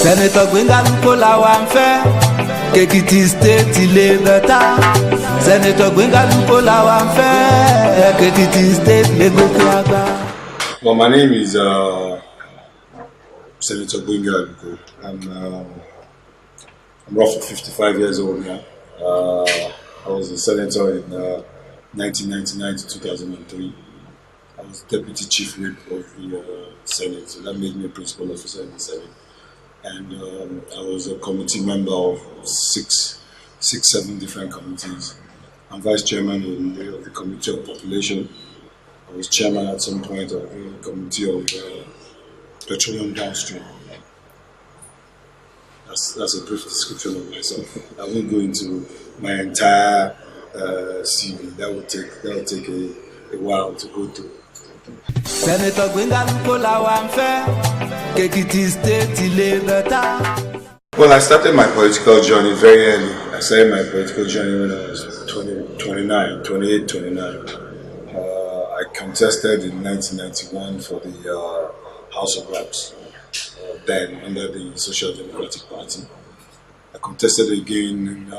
Senator Gbenga Aluko la wa nfẹ́, Ekiti State ilé bẹ́tà. Senator Gbenga Aluko la wa nfẹ́, Ekiti State lè gòkè àgbà. Well, my name is Senator Gbenga Aluko. I'm roughly 55 years old now. I was a senator in 1999 to 2003. I was deputy chief whip of the Senate, so that made me a principal officer in the Senate. And I was a committee member of seven different committees. I'm vice chairman of the Committee of Population. I was chairman at some point of the Committee of Petroleum Downstream. That's a brief description of myself. I won't go into my entire CV. That would take a while to go through. Senator Gbenga Aluko la wa nfẹ́, Ekiti State ilé bẹ́tà. Well, I started my political journey very early. I started my political journey when I was 29. I contested in 1991 for the House of Reps, then under the Social Democratic Party. I contested again in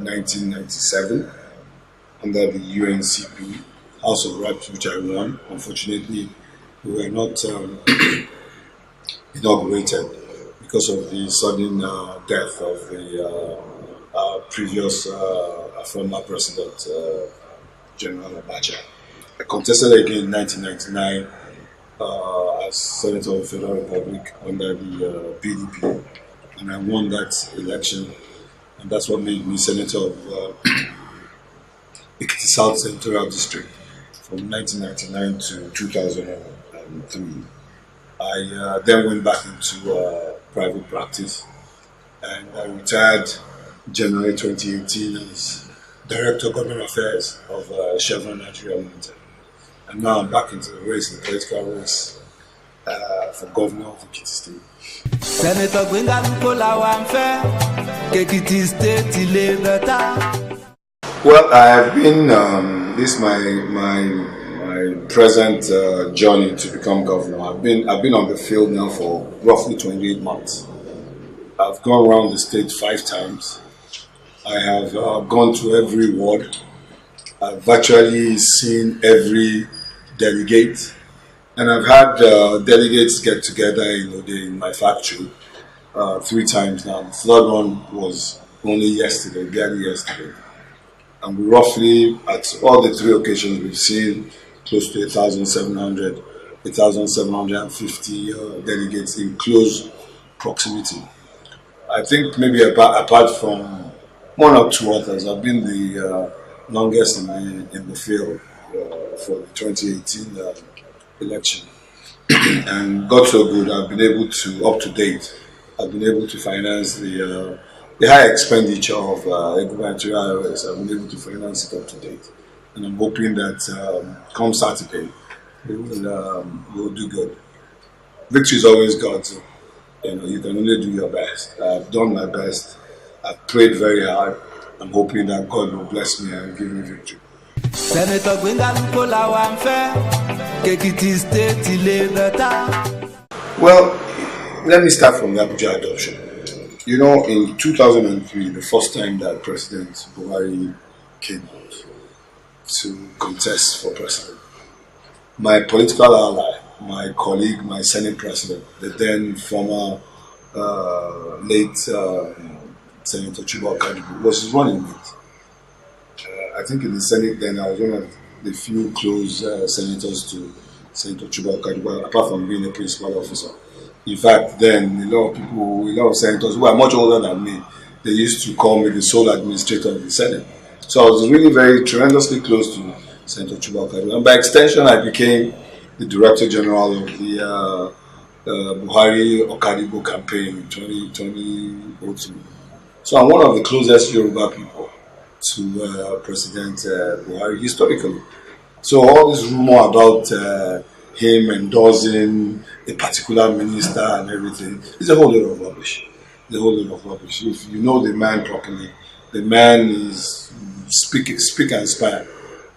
1997 under the UNCP House of Reps, which I won. Unfortunately, we were not inaugurated because of the sudden death of the previous former president, General Abacha. I contested again in 1999 as Senator of the Federal Republic under the PDP, and I won that election, and that's what made me Senator of Ekiti South Senatorial District from 1999 to 2003. I then went back into private practice, and I retired January 2018 as Director of Government Affairs of Chevron Nigeria Limited. And now I'm back into the race, the political race for governor of Ekiti State. Senator Gbenga Aluko la wa nfẹ́, Ekiti State ilé bẹ́tà. Well, I have been this is my present journey to become governor. I've been on the field now for roughly 28 months. I've gone around the state 5 times. I have gone to every ward. I've virtually seen every delegate, and I've had delegates get together in my factory 3 times now. The third one was only yesterday, barely yesterday. And we roughly, at all the 3 occasions, we've seen close to 1,750 delegates in close proximity. I think maybe apart from 1 or 2 others, I've been the longest in the field for the 2018 election. And God so good, I've been able to, up to date, I've been able to finance the high expenditure of Gbenga IRS. I've been able to finance it up to date. And I'm hoping that come Saturday, we will do good. Victory is always God's. You can only do your best. I've done my best. I've prayed very hard. I'm hoping that God will bless me and give me victory. Senator Gbenga Aluko la wa nfẹ́, Ekiti State ilé bẹ́tà. Well, let me start from the Abuja adoption. In 2003, the first time that President Buhari came out to contest for president, my political ally, my colleague, my Senate president, the then former late Senator Okadibo, was his running mate. I think in the Senate then I was one of the few close senators to Senator Okadibo, apart from being a principal officer. In fact, then a lot of senators who are much older than me, they used to call me the sole administrator of the Senate. So I was really tremendously close to Senator Okadibo. And by extension, I became the Director General of the Buhari Okadibo campaign in 2002. So I'm one of the closest Yoruba people to President Buhari historically. So all this rumor about him endorsing a particular minister and everything is a whole lot of rubbish. If you know the man properly, the man is speak and span,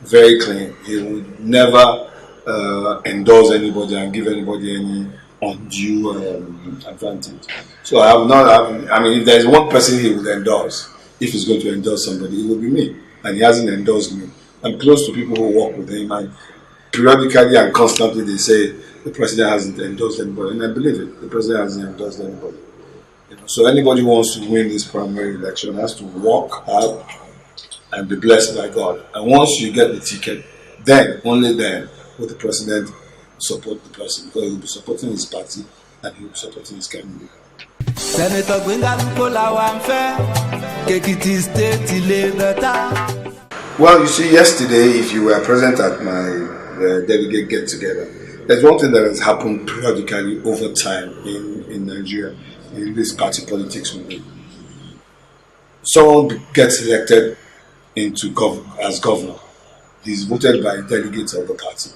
very clean. He would never endorse anybody and give anybody any undue advantage. So I have not. I mean, if there is one person he would endorse, if he's going to endorse somebody, it will be me. And he hasn't endorsed me. I'm close to people who work with him, and periodically and constantly they say the president hasn't endorsed anybody, and I believe it. The president hasn't endorsed anybody. So anybody who wants to win this primary election has to work hard and be blessed by God. And once you get the ticket, then, only then, will the president support the person, because he'll be supporting his party and he'll be supporting his candidate. Senator Gbenga State. Well, you see, yesterday, if you were present at my delegate get-together, there's one thing that has happened periodically over time in Nigeria, in this party politics movement. Someone gets elected as governor. He's voted by delegates of the party.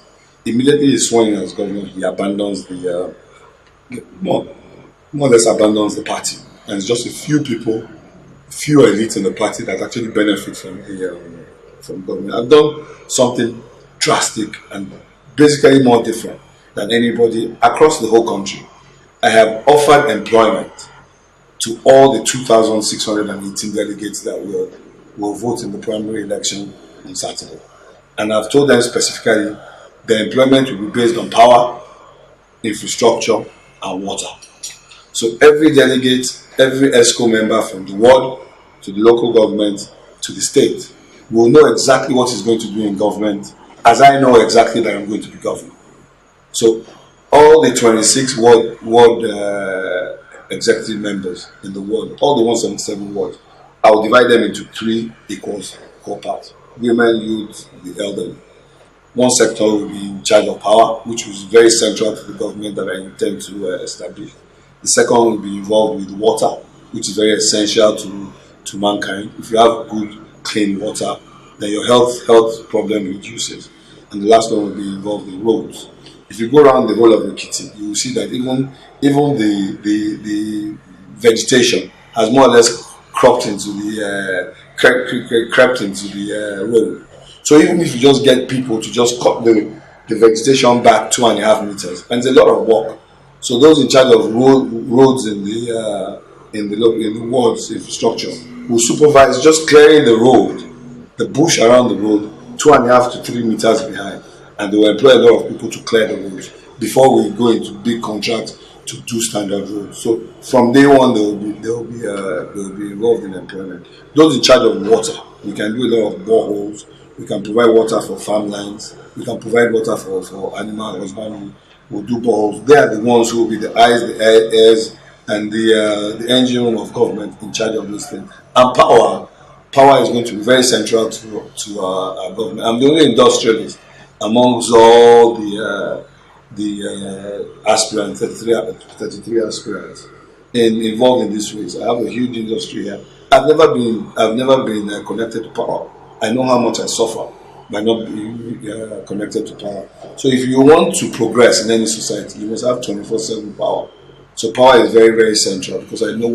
Immediately he's sworn in as governor, he abandons more or less abandons the party. And it's just a few people, few elites in the party that actually benefit from government. I've done something drastic and basically more different than anybody across the whole country. I have offered employment to all the 2,618 delegates that will vote in the primary election on Saturday. And I've told them specifically the employment will be based on power, infrastructure, and water. So every delegate, every ESCO member from the ward to the local government to the state will know exactly what he's going to do in government, as I know exactly that I'm going to be governor. So all the 26 ward executive members in the ward, all the 177 wards, I will divide them into 3 equal parts: women, youth, the elderly. One sector will be in charge of power, which is very central to the government that I intend to establish. The second will be involved with water, which is very essential to mankind. If you have good, clean water, then your health problem reduces. And the last one will be involved in roads. If you go around the whole of Ekiti, you will see that even the vegetation has more or less crept into the road. So even if you just get people to just cut the vegetation back 2.5 meters, and it's a lot of work. So those in charge of roads in the wards infrastructure will supervise just clearing the road, the bush around the road, 2.5 to 3 meters behind, and they will employ a lot of people to clear the roads before we go into big contracts to do standard roads. So from day one, they will be involved in employment. Those in charge of water, we can do a lot of boreholes. We can provide water for farmlands. We can provide water for animal husbandry. We'll do boreholes. They are the ones who will be the eyes, the ears, and the engine room of government in charge of this thing. And power is going to be very central to our government. I'm the only industrialist amongst all the aspirants, 33 aspirants, involved in this race. I have a huge industry here. I've never been connected to power. I know how much I suffer by not being connected to power. So if you want to progress in any society, you must have 24/7 power. So power is very, very central, because I know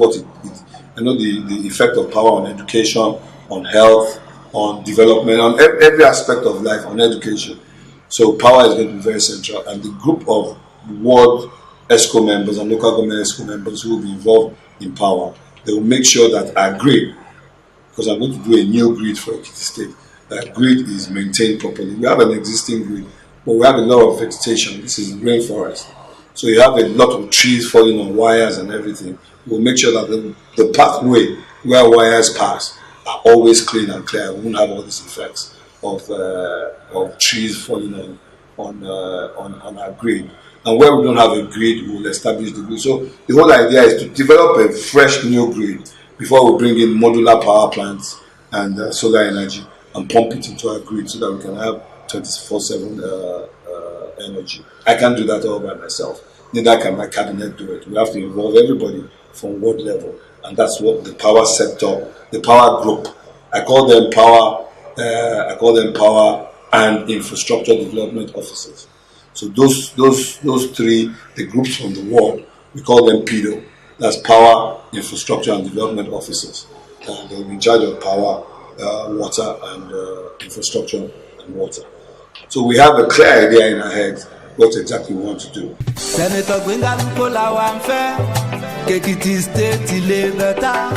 I know the effect of power on education, on health, on development, on every aspect of life, on education. So power is going to be very central. And the group of ward ESCO members and local government ESCO members who will be involved in power, they will make sure that our grid, because I'm going to do a new grid for Ekiti State, that grid is maintained properly. We have an existing grid, but we have a lot of vegetation. This is rainforest. So you have a lot of trees falling on wires and everything. We'll make sure that the pathway where wires pass are always clean and clear. We won't have all these effects of trees falling on our grid. And where we don't have a grid, we'll establish the grid. So the whole idea is to develop a fresh new grid before we bring in modular power plants and solar energy and pump it into our grid so that we can have 24/7 energy. I can't do that all by myself. Neither can my cabinet do it. We have to involve everybody from ward level, and that's what the power sector, the power group. I call them power and infrastructure development officers. So those 3, the groups from the ward, we call them PIDO. That's power, infrastructure, and development officers. They'll be in charge of power, water, and infrastructure and water. So we have a clear idea in our heads what exactly we want to do. Senator Gbenga Aluko làwa ń fẹ́, Ekiti State ilé better.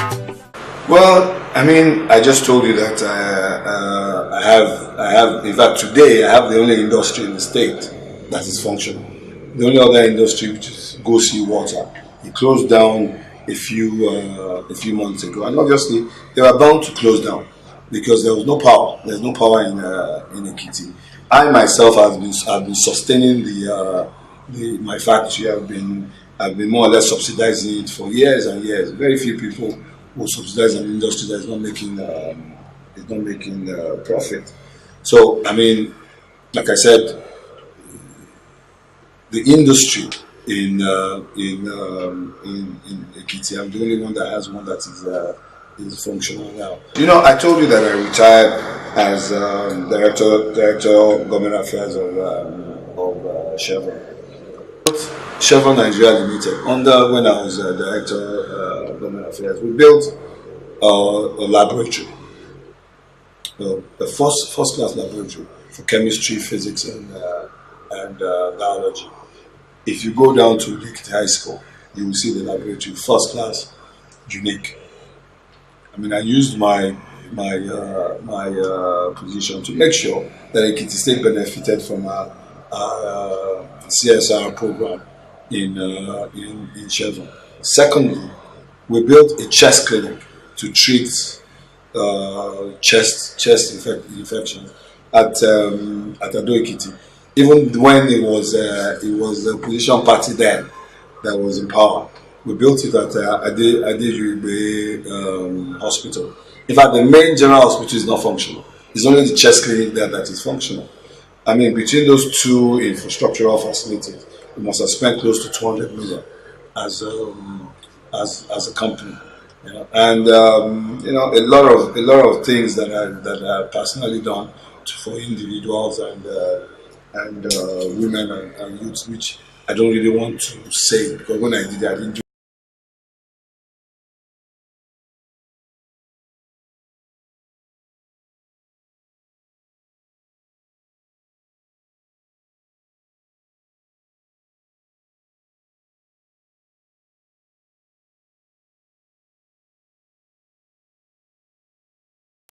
Well, I mean, I just told you that I have, in fact, today I have the only industry in the state that is functional. The only other industry, which is go see water, it closed down a few months ago, and obviously they were bound to close down because there was no power. There's no power in Ekiti. I myself have been sustaining my factory. I've been more or less subsidizing it for years and years. Very few people will subsidize an industry that is not making profit. So I mean, like I said, the industry in Ekiti, I'm the only one that has one that is functional now. You know, I told you that I retired as director of government affairs of Chevron. Chevron Nigeria Limited. When I was director of government affairs, we built a laboratory, a first class laboratory for chemistry, physics, and biology. If you go down to Ekiti High School, you will see the laboratory, first class, unique. I mean, I used my position to make sure that Ekiti State benefited from our CSR program in Chevron. Secondly, we built a chest clinic to treat chest infections at Ado Ekiti. Even when it was the opposition party then that was in power, we built it at Ade Hospital. In fact, the main general hospital is not functional. It's only the chest clinic there that is functional. I mean, between those two infrastructural facilities, we must have spent close to 200 million as a company. You know? And you know, a lot of things that I personally done for individuals and women and youths, which I don't really want to say, because when I did it, I didn't do